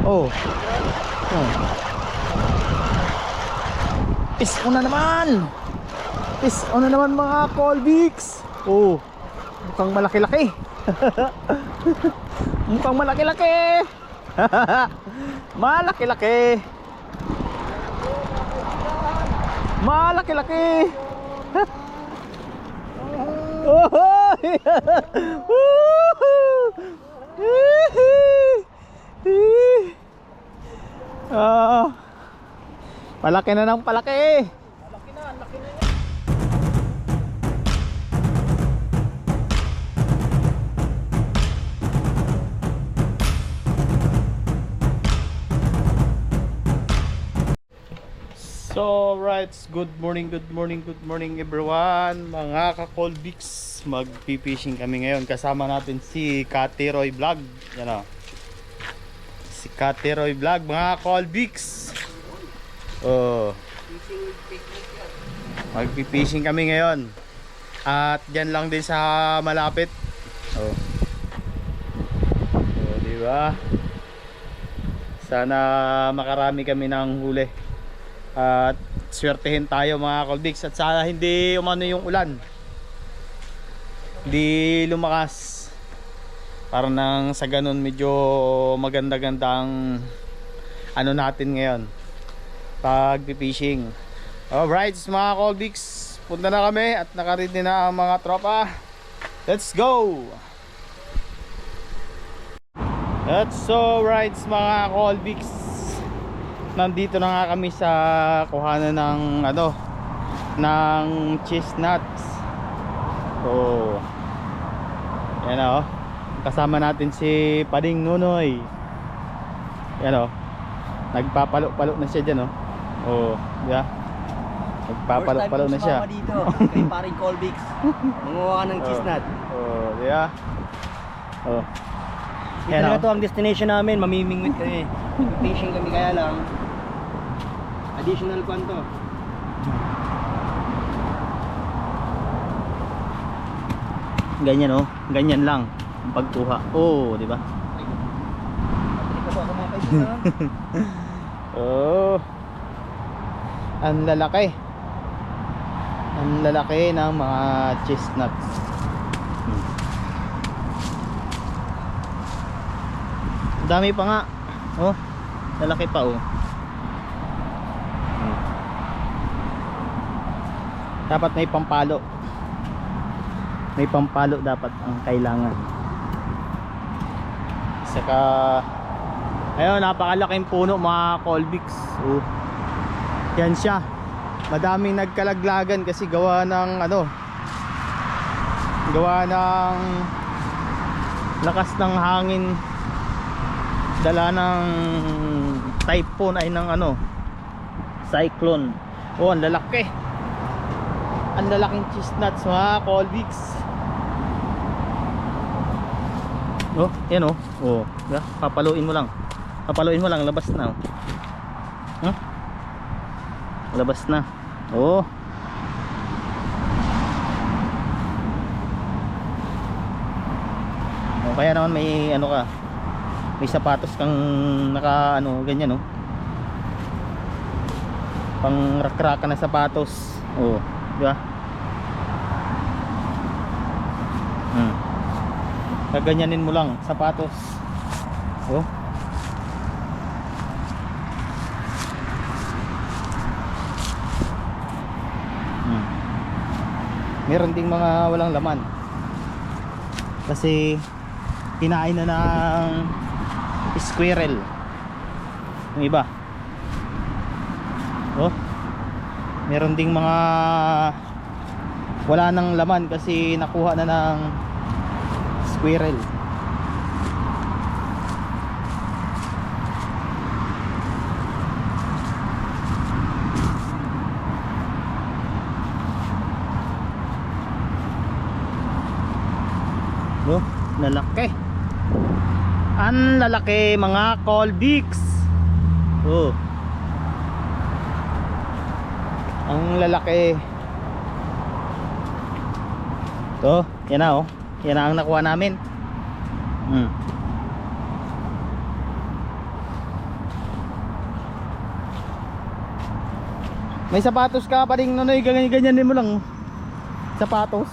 Oh. Oh. Piso na naman. Piso na naman mga Colbix. Oh. Mukhang malaki-laki. Mukhang malaki-laki. Malaki-laki. Malaki-laki. Oh. Palaki na ng palaki. Laki na, laki na. So right, good morning everyone. Mga ka-Colbix, magpi-fishing kami ngayon. Kasama natin si Kate Roy Vlog. Yan o. Si Kate Roy Vlog, mga Colbix. Oh. Magpi-fishing kami ngayon. At dyan lang din sa malapit. Oh. Oh, di ba? Sana makarami kami ng huli. At swertehin tayo mga Colbix. At sana hindi umano yung ulan, hindi lumakas. Para nang sa ganun medyo maganda-gandang ano natin ngayon pag fishing. Alright mga Colbix, punta na kami at nakaready na ang mga tropa. Let's go! That's so right mga Colbix, nandito na nga kami sa kuhanan ng ano, ng chestnuts. Oh. Yan o. Kasama natin si Pading Nunoy. Yan o. Nagpapalo-palo na siya dyan o. Oh, di ba? Nagpapalo-palo na siya. First time dito kay paring Colbix. Manguha ka ng chestnut. Oh, di ba? Oh. Dito Yan, na oh. to ang destination namin. Mamimingwit kami. Fishing kami, kaya lang additional kwan to. Ganyan oh, ganyan lang ang pagkuha. Oh, di ba? Hindi ka po ako mga kaibigan. Oh. Ang lalaki. Ang lalaki ng mga chestnuts. Dami pa nga. Oh, lalaki pa oh. Dapat may pampalo. May pampalo dapat ang kailangan. Saka ayun, napakalaking puno mga Colbix. Oh. Yan siya. Madaming nagkalaglagan kasi gawa ng ano, gawa ng lakas ng hangin, dala ng typhoon, ay ng ano, cyclone. Oh, ang lalaki. Ang lalaking chestnuts mga Colbix. Oh, yan oh. Oh, yeah, papaluin mo lang. Papaluin mo lang, labas na. Huh? Labas na. Oh. Oh, kaya naman may ano ka. May sapatos kang naka ano, ganyan oh. Pang rakraka na sapatos. Oh, di ba? Kaganyanin mo lang sapatos. Oh. Meron ding mga walang laman kasi kinain na ng squirrel yung iba. Oh. Meron ding mga wala nang laman kasi nakuha na ng squirrel. Oh, lalaki. Ang lalaki mga Colbix. Oh. Ang lalaki. To, yan na oh. Yan ang nakuha namin. May sapatos ka pa rin Nonoy, ganyan din mo lang. Sapatos.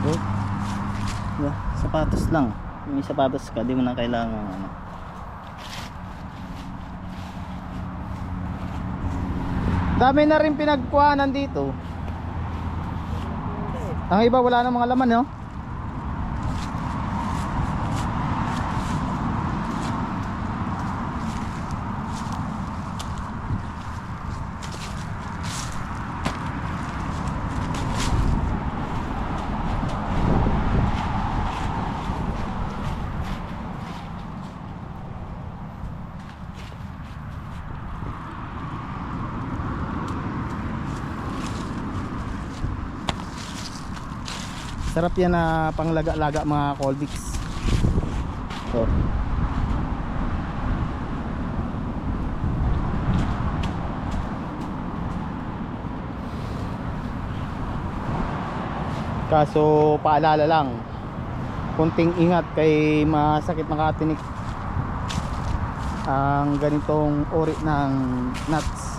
Oh. Sapatos lang. May sapatos ka, di mo na kailangan ano. Dami na rin pinagkuhanan dito. Ang iba wala na mga laman, no? Sarap yan na panglaga-laga mga Colbix. So. Kaso paalala lang, kunting ingat kay masakit makatinik ang ganitong uri ng nuts.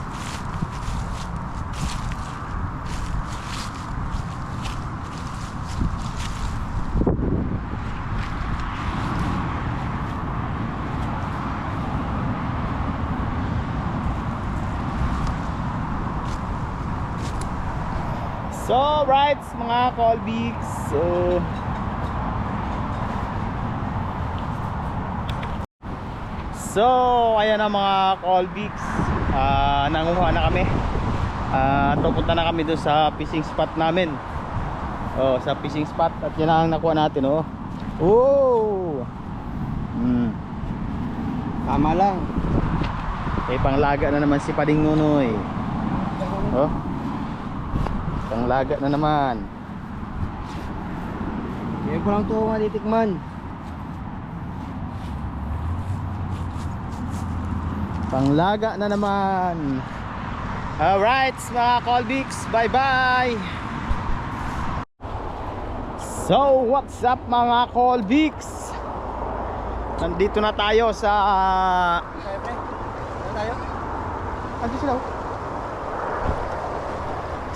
So right mga Colbix, so ayan na mga Colbix, nanguha na kami at pupunta na kami doon sa fishing spot namin. Sa fishing spot at yan ang nakuha natin. Tama lang. Panglaga na naman si Pading Nunoy. Panglaga na naman. Ngayon ko lang ito matitikman. Panglaga na naman. Alright mga Colbix, bye bye. So what's up mga Colbix, nandito na tayo sa andito sila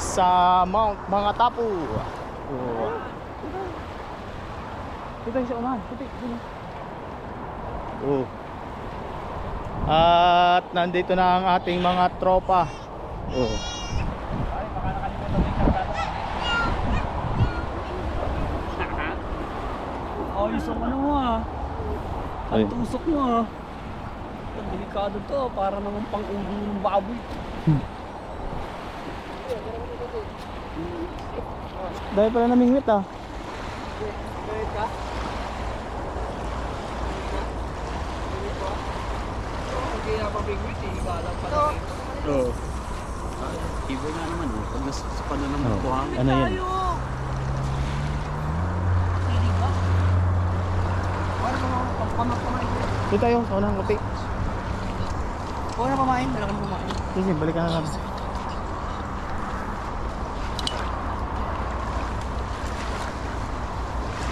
sa Mount Mga Tapo. Dito sa unahan. At nandito na ang ating mga tropa. Ayos ang ano mo ang tusok mo delikado to, para naman pang ulo ng baboy. Dahil pala namingwit Wait ka? Hindi na mabingwit galang pa lang. Ibo na naman pag nasa pa na naman buhangin. Ano yan? Dito tayo sa unang kape. Huwag na pamain, dala ka na pamain. Sige, balikan na natin.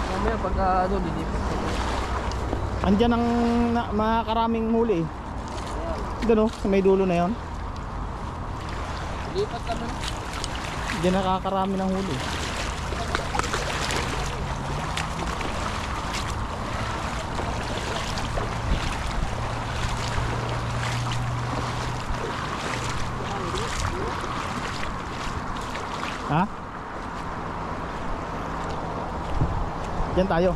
Mamaya pagka dilipat. Andyan ang makaraming huli. Doon sa may dulo na yon. Lipat kami. Diyan nakakarami ng huli. Ha? Diyan tayo.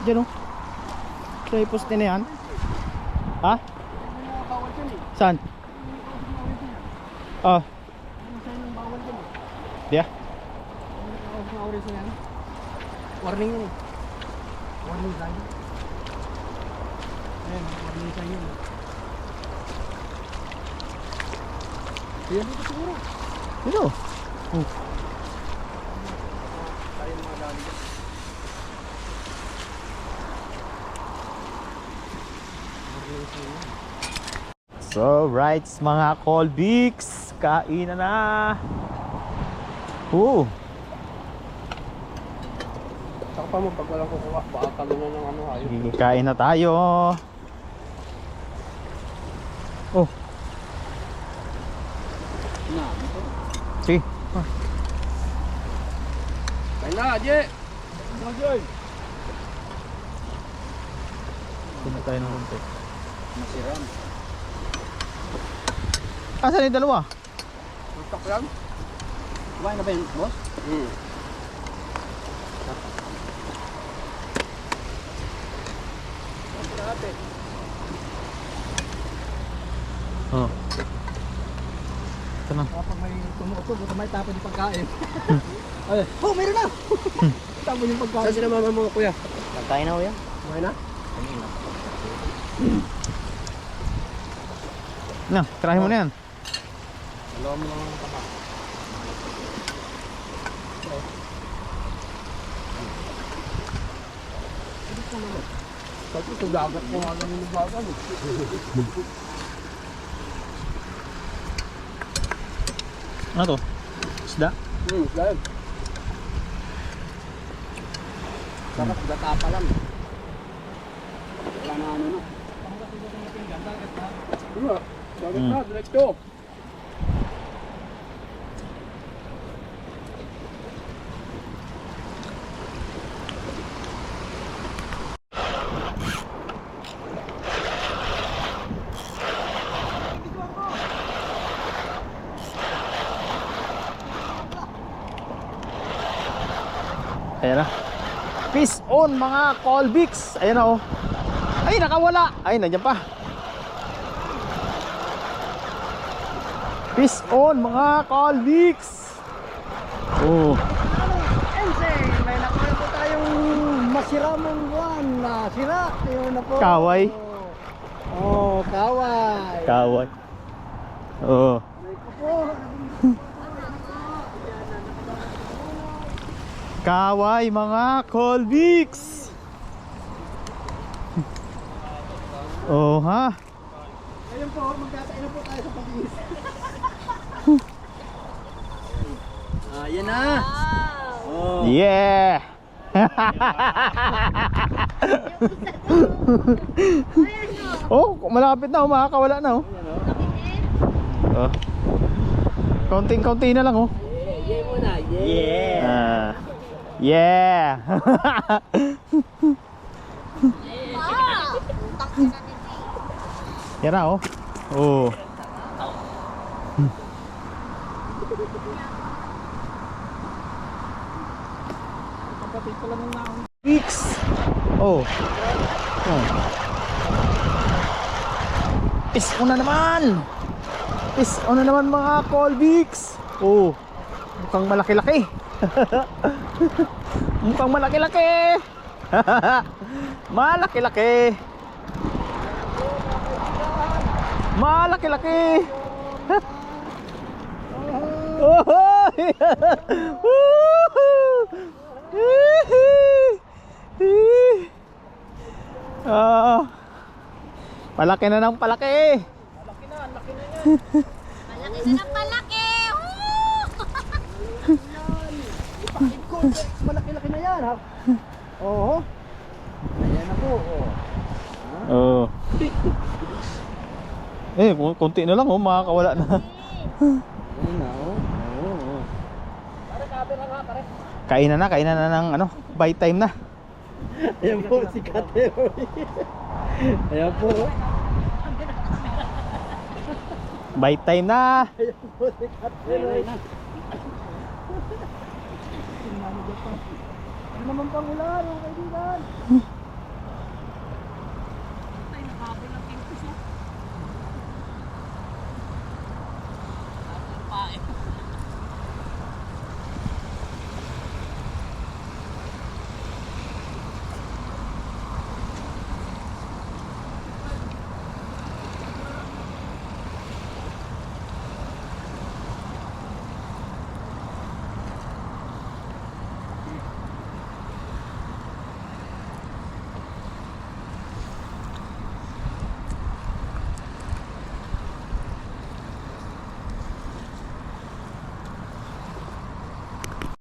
Diyan Sa poste na yan. Ha? Saan? Diyan. oras na yan. Warning yun. Warning sign. Ayan, warning sign yun. Ayan dito siguro. Sino? Tayo mga dali dyan. Warning sign yun. So, rights mga Colbix, kain na. Saka pa mo pag walang kukuha, baka talunan ng ano hayop. Kain na tayo. Oh, Na, ito. sige. Kain na, Aje! Aje! Kumain tayo ng konti. Masiram. Asan yung dalawa? Tutok lang. Kumain na ba yun, boss? Oh. Ito na. Kapag may tumuto, buta may tapon yung pagkain. Ay, oh, meron na! Tapon yung pagkain. Saan sila mama mo, kuya? Kain na kuya. Kumain na? Na, tirahin mo na yan. Dalawa mo lang ang tapa. Kasi ito dagat ko nga lang yung bagal. Ano to? Isda? Dahil. Sarap, gata pa lang. Wala na ano na. Dagat na, direkto. Ayan na. Peace on mga Colbix. Ayan na oh. Ay, nakawala. Ay, nandiyan pa. Peace on mga Colbix. Oh. Ense, may nakuha po tayong masiramong buwan na sira. Yun na po. Kaway. Oh, kaway. Kaway. Oh. Ito po. Kaway mga Colbix. Oh ha. Ayun po, magkakain na po tayo sa pag-iis. Yan na. Oh. Yeah. Oh, malapit na oh, makakawala na oh. Oh. Konting-konti na lang oh. Yeah muna, yeah. Yeah. Yan na oh. Oh. Kapatid ko lang ng naon. Weeks. Oh. Oh. Peace on na naman. Peace on na naman mga Colbix. Oh. Mukhang malaki-laki. Mukhang malaki-laki. Malaki-laki. Malaki-laki. Oh! Palaki na ng palaki. Laki na yan. Palaki na ng palaki! Woo! Ipakit ko, malaki-laki na yan ha. Oo. Ayan na po. Oh. Eh, konti na lang oh, makakawala na. Ayan na oh. Pare, camera nga pare. Kainan na ng ano, buy time na. Ayan po si Kateroy. Ayan po. Buy time na. Ayan po si Kateroy. Ano naman pang ulan, mga kaibigan? Ay, nakabol ang tingkos oh.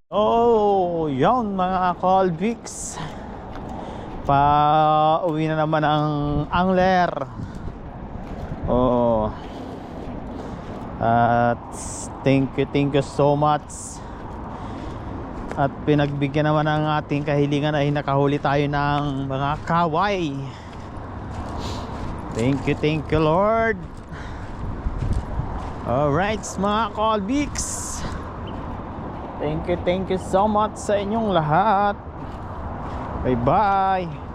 Oh, yun mga Colbix. Pa-uwi na naman ang angler. Oh. At thank you so much. At pinagbigyan naman ng ating kahilingan ay nakahuli tayo ng mga kaway. Thank you Lord. Alright mga Colbix, thank you so much sa inyong lahat. Bye bye.